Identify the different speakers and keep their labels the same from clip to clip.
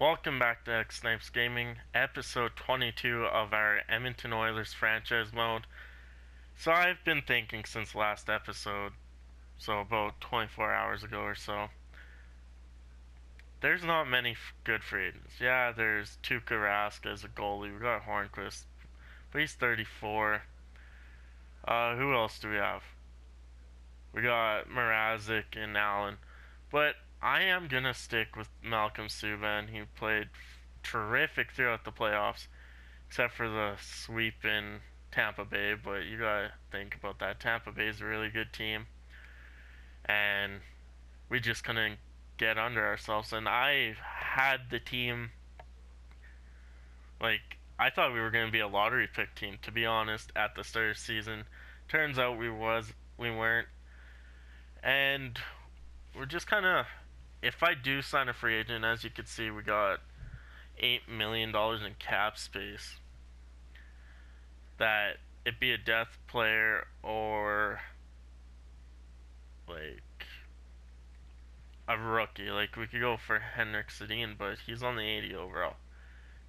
Speaker 1: Welcome back to X Snipes Gaming, episode 22 of our Edmonton Oilers franchise mode. So I've been thinking since last episode, so about 24 hours ago or so, there's not many good free agents. Yeah, there's Tuukka Rask as a goalie, we got Hornquist, but he's 34. Who else do we have? We got Mrazek and Allen, but I am gonna stick with Malcolm Subban. He played terrific throughout the playoffs, except for the sweep in Tampa Bay. But you gotta think about that. Tampa Bay is a really good team, and we just couldn't get under ourselves. And I had the team I thought we were gonna be a lottery pick team, to be honest, at the start of the season. Turns out we weren't, and we're just kind of. If I do sign a free agent, as you can see, we got $8 million in cap space. That it be a depth player or like a rookie. Like we could go for Henrik Sedin, but he's only 80 overall.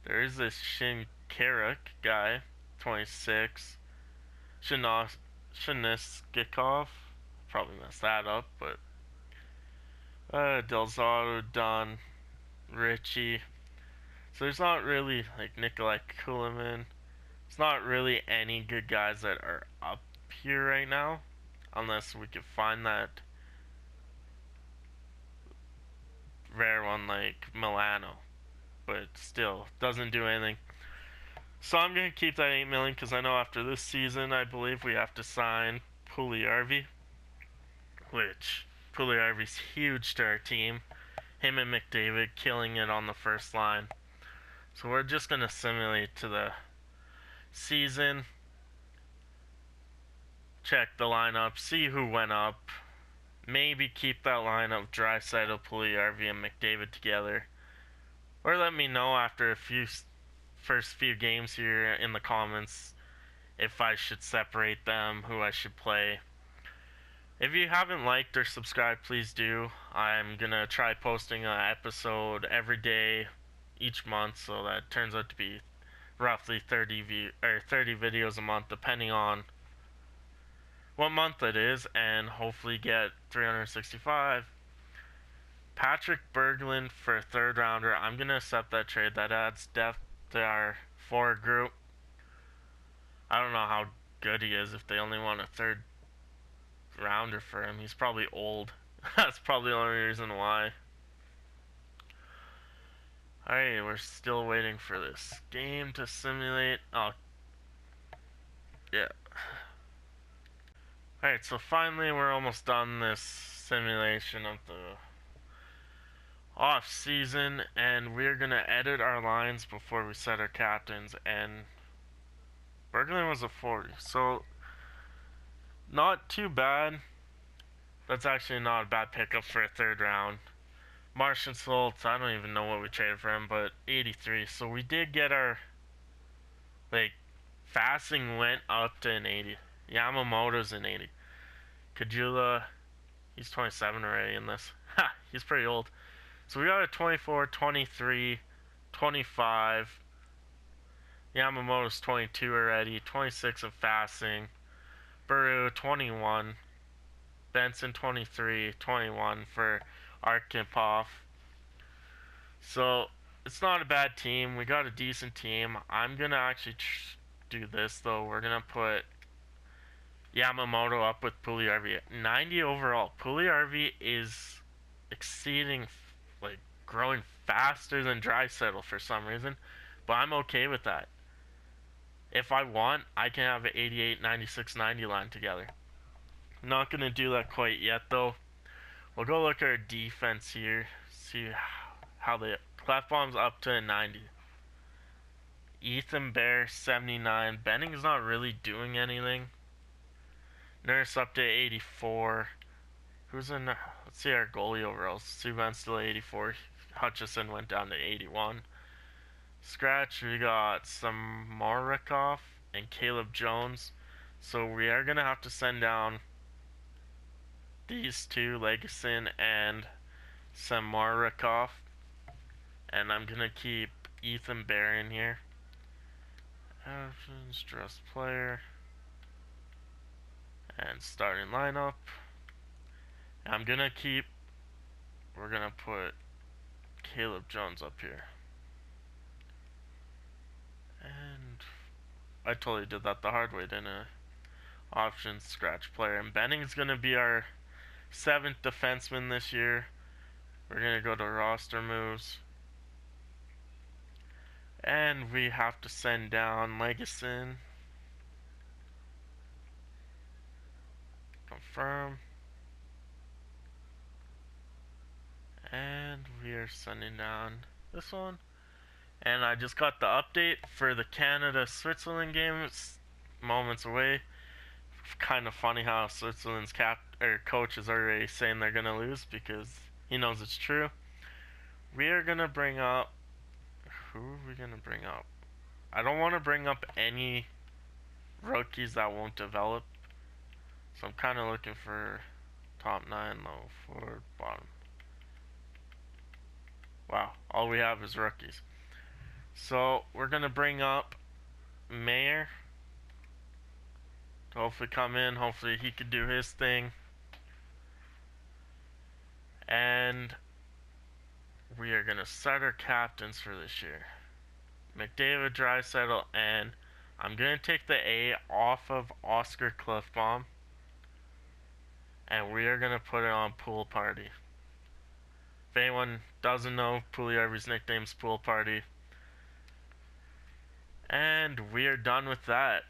Speaker 1: There is this Shinkaruk guy, 26. Shaniskikov. Probably messed that up, but Delzato, Don, Richie. So there's not really like Nikolai Kulemin. It's not really any good guys that are up here right now, unless we could find that rare one like Milano. But still, doesn't do anything. So I'm gonna keep that 8 million because I know after this season, I believe we have to sign Puljujärvi, which Puljujärvi's huge to our team. Him and McDavid killing it on the first line. So we're just going to simulate to the season. Check the lineup. See who went up. Maybe keep that lineup Draisaitl, Puljujärvi, and McDavid together. Or let me know after first few games here in the comments if I should separate them, who I should play. If you haven't liked or subscribed, please do. I'm gonna try posting an episode every day, each month, so that turns out to be roughly 30 videos a month, depending on what month it is, and hopefully get 365. Patrick Berglund for a third rounder. I'm gonna accept that trade. That adds depth to our forward group. I don't know how good he is if they only want a third rounder for him. He's probably old. That's probably the only reason why. Alright, we're still waiting for this game to simulate. Oh, yeah. Alright, so finally we're almost done this simulation of the off-season, and we're gonna edit our lines before we set our captains. And Berglund was a 40, so not too bad. That's actually not a bad pickup for a third round. Martian Schultz, I don't even know what we traded for him, but 83. So we did get our fasting went up to an 80. Yamamoto's an 80. Kajula, he's 27 already in this. Ha, he's pretty old. So we got a 24, 23, 25. Yamamoto's 22 already. 26 of fasting. Buru 21, Benson 23, 21 for Arkhipov. So it's not a bad team. We got a decent team. I'm gonna actually do this though. We're gonna put Yamamoto up with Puljujärvi. 90 overall. Puljujärvi is exceeding, growing faster than Draisaitl for some reason, but I'm okay with that. If I want, I can have an 88, 96, 90 line together. Not going to do that quite yet, though. We'll go look at our defense here. See how the Clefbaum's up to a 90. Ethan Bear, 79. Benning's not really doing anything. Nurse up to 84. Who's in? Let's see our goalie overall. Subban's still 84. Hutchison went down to 81. Scratch, we got some Marikov and Caleb Jones. So we are going to have to send down these two, Legason and Samarikov. And I'm going to keep Ethan Bear in here. Options, dress player. And starting lineup. I'm going to keep, we're going to put Caleb Jones up here. And I totally did that the hard way, didn't I? Options, scratch player. And Benning's going to be our 7th defenseman this year. We're going to go to roster moves. And we have to send down Legason. Confirm. And we are sending down this one. And I just got the update for the Canada-Switzerland game. It's moments away. Kind of funny how Switzerland's coach is already saying they're gonna lose because he knows it's true. We are gonna bring up. Who are we gonna bring up? I don't want to bring up any rookies that won't develop. So I'm kind of looking for top 9, low forward, bottom. Wow, all we have is rookies. So we're gonna bring up Mayer to hopefully come in. Hopefully he could do his thing. And we are gonna set our captains for this year. McDavid, Draisaitl, and I'm gonna take the A off of Oscar Cliffbaum. And we are gonna put it on Pool Party. If anyone doesn't know, Puljujärvi's nickname's Pool Party. And we are done with that.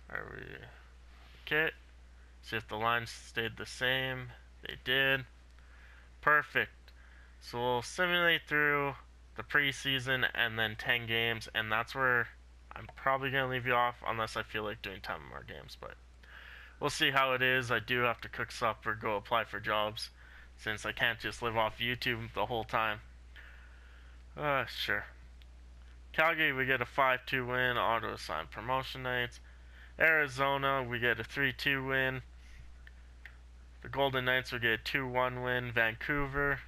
Speaker 1: Are we okay? See if the lines stayed the same. They did. Perfect. So we'll simulate through the preseason and then 10 games, and that's where I'm probably going to leave you off unless I feel like doing 10 more games, but we'll see how it is. I do have to cook supper, go apply for jobs, since I can't just live off YouTube the whole time. Sure. Calgary, we get a 5-2 win, auto-assigned promotion nights. Arizona, we get a 3-2 win. The Golden Knights, we get a 2-1 win. Vancouver,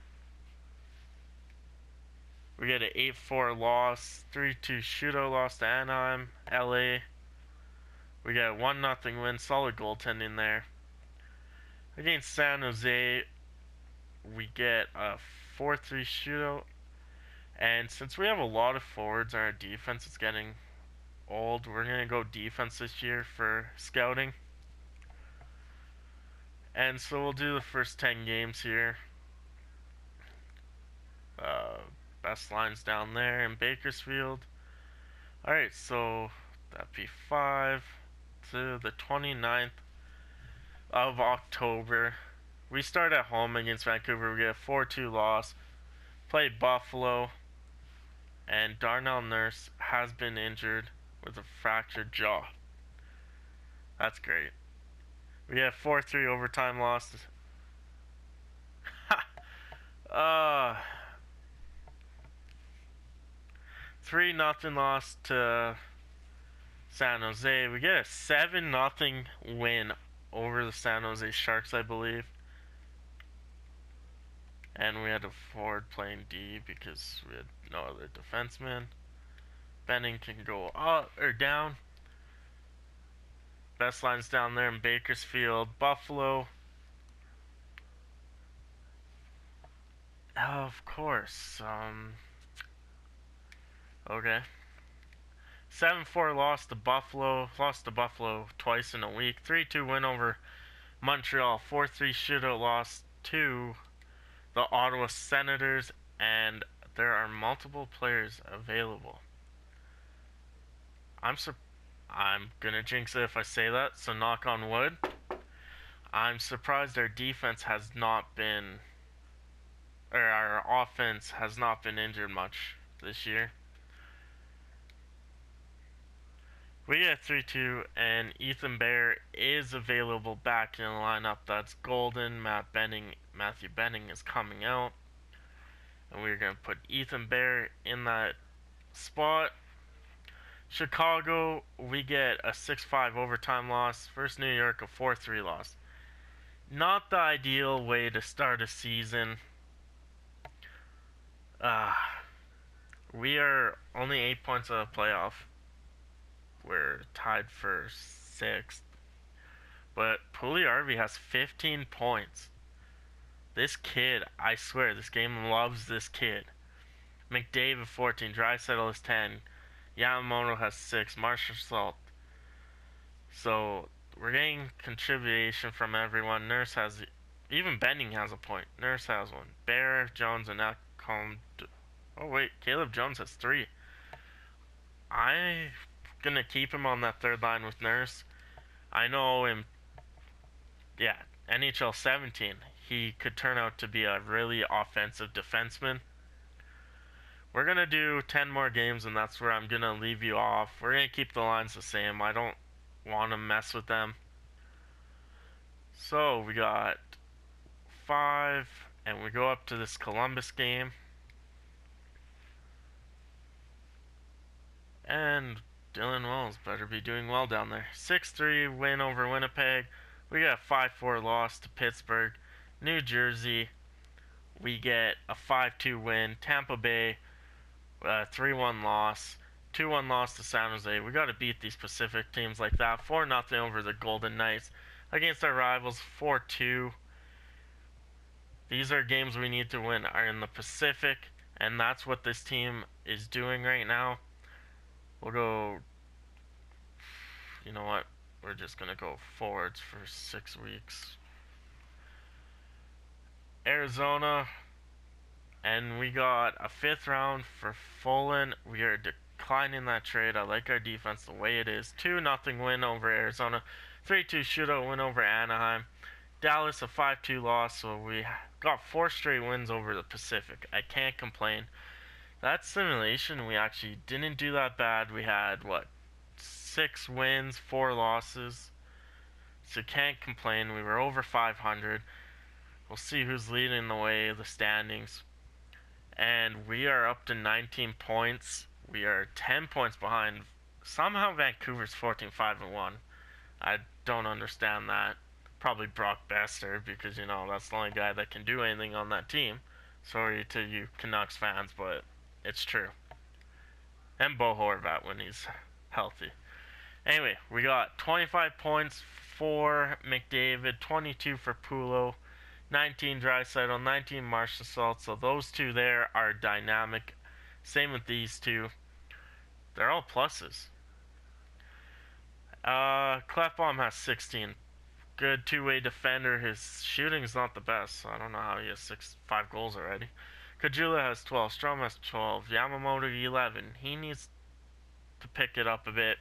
Speaker 1: we get an 8-4 loss. 3-2 shootout loss to Anaheim. LA, we get a 1-0 win. Solid goaltending there. Against San Jose, we get a 4-3 shootout. And since we have a lot of forwards and our defense is getting old, we're going to go defense this year for scouting. And so we'll do the first 10 games here. Best lines down there in Bakersfield. Alright, so that'd be 5 to the 29th of October. We start at home against Vancouver. We get a 4-2 loss. Play Buffalo. And Darnell Nurse has been injured with a fractured jaw. That's great. We have 4-3 overtime loss. 3-0 loss to San Jose. We get a 7-0 win over the San Jose Sharks, I believe. And we had a forward playing D because we had no other defenseman. Benning can go up or down. Best lines down there in Bakersfield. Buffalo. Of course. Okay. 7-4 loss to Buffalo. Lost to Buffalo twice in a week. 3-2 win over Montreal. 4-3 shootout loss to the Ottawa Senators. And there are multiple players available. I'm gonna jinx it if I say that, so knock on wood. I'm surprised our defense has not been, or our offense has not been injured much this year. We get 3-2, and Ethan Bear is available back in the lineup. That's golden. Matthew Benning is coming out. And we're going to put Ethan Bear in that spot. Chicago, we get a 6-5 overtime loss. Versus New York, a 4-3 loss. Not the ideal way to start a season. We are only 8 points out of playoff. We're tied for sixth. But Pugliarvi has 15 points. This kid, I swear, this game loves this kid. McDavid 14, Draisaitl is 10, Yamamoto has 6, Marchessault. So we're getting contribution from everyone. Nurse has, even Benning has a point. Nurse has one. Bear, Jones, and Ekholm. Oh wait, Caleb Jones has 3. I'm gonna keep him on that third line with Nurse. I know him. Yeah, NHL 17. He could turn out to be a really offensive defenseman. We're going to do 10 more games, and that's where I'm going to leave you off. We're going to keep the lines the same. I don't want to mess with them. So, we got 5, and we go up to this Columbus game. And Dylan Wells better be doing well down there. 6-3 win over Winnipeg. We got a 5-4 loss to Pittsburgh. New Jersey, we get a 5-2 win. Tampa Bay, 3-1 loss. 2-1 loss to San Jose. We got to beat these Pacific teams like that. 4-0 over the Golden Knights. Against our rivals, 4-2. These are games we need to win, are in the Pacific, and that's what this team is doing right now. We'll go, you know what, we're just going to go forwards for 6 weeks. Arizona, and we got a 5th round for Fullen. We are declining that trade. I like our defense the way it is. 2-0 win over Arizona. 3-2 shootout win over Anaheim. Dallas, a 5-2 loss, so we got 4 straight wins over the Pacific. I can't complain. That simulation, we actually didn't do that bad. We had, 6 wins, 4 losses. So can't complain. We were over 500. We'll see who's leading the way, the standings. And we are up to 19 points. We are 10 points behind. Somehow Vancouver's 14-5-1. I don't understand that. Probably Brock Besser, because, that's the only guy that can do anything on that team. Sorry to you Canucks fans, but it's true. And Bo Horvat when he's healthy. Anyway, we got 25 points for McDavid, 22 for Pulo, 19 Draisaitl, 19 Marchessault. So those two there are dynamic. Same with these two. They're all pluses. Klefbom has 16. Good two-way defender. His shooting's not the best, so I don't know how he has 5 goals already. Kajula has 12. Strom has 12. Yamamoto 11. He needs to pick it up a bit.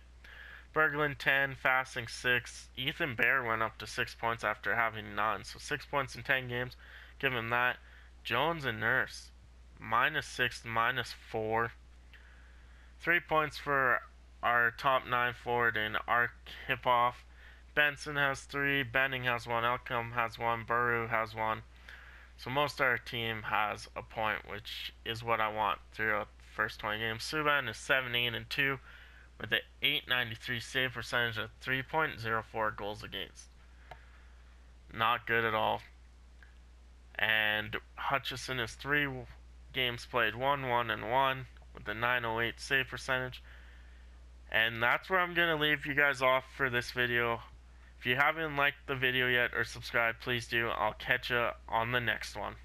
Speaker 1: Berglund 10. Fasting 6. Ethan Bear went up to 6 points after having none, so 6 points in 10 games. Give him that. Jones and Nurse, -6, -4. 3 points for our top 9 forward in Arkhipov. Benson has 3, Benning has 1, Elcom has 1, Buru has 1. So most of our team has a point, which is what I want throughout the first 20 games. Subban is 7-8-2 with an .893 save percentage of 3.04 goals against. Not good at all. And Hutchison is 3 games played, 1-1-1 with a .908 save percentage. And that's where I'm going to leave you guys off for this video. If you haven't liked the video yet or subscribed, please do. I'll catch you on the next one.